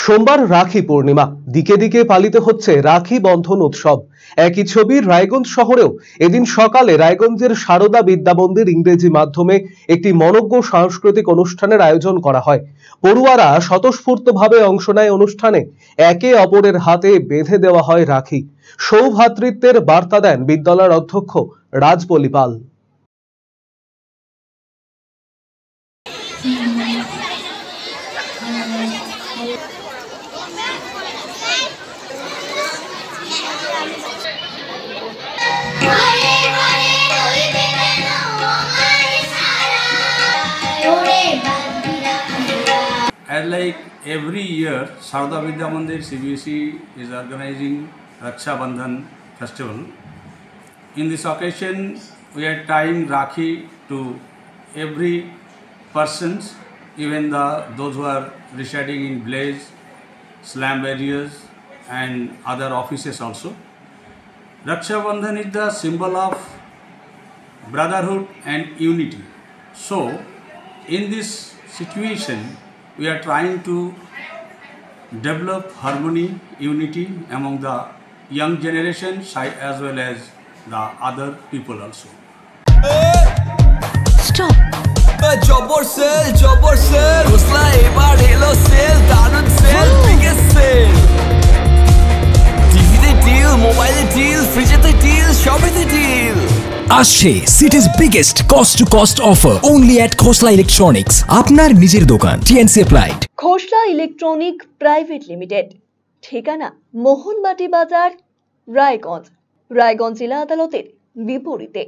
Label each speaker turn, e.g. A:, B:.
A: সোমবার রাখি পূর্ণিমা, দিকে দিকে পালিত হচ্ছে রাখি বন্ধন উৎসব। একই ছবি রায়গঞ্জ শহরেও এদিন সকালে রায়গঞ্জের সারদা বিদ্যা মন্দির ইংরেজি মাধ্যমে একটি মনোজ্ঞ সাংস্কৃতিক অনুষ্ঠানের আয়োজন করা হয়। পড়ুয়ারা স্বতঃস্ফূর্তভাবে অংশ নেয় অনুষ্ঠানে। একে অপরের হাতে বেঁধে দেওয়া হয় রাখি। সৌভ্রাতৃত্বের বার্তা দেন বিদ্যালয়ের অধ্যক্ষ রাজবলি পাল।
B: As like every year, Sarada Vidya Mandir CBSE is organizing Raksha Bandhan festival. In this occasion, we are tying Rakhi to every persons, even those who are residing in village, slum areas, and other offices also. Raksha Bandhan is the symbol of brotherhood and unity. So, in this situation, we are trying to develop harmony, unity among the young generation as well as the other people also.
C: Stop! Jobber sale, Khosla ebar elo sale, darun sale, biggest sale. TV te deal, mobile deal, fridge te deal, shop te deal.
D: আসছে city's biggest cost to cost offer only at Khosla electronics, আপনার নিজের দোকান। TnC applied.
E: Khosla electronic private limited, ঠিকানা মোহনবাটি বাজার, রায়গঞ্জ। রায়গঞ্জ জেলা আদালতের বিপরীতে।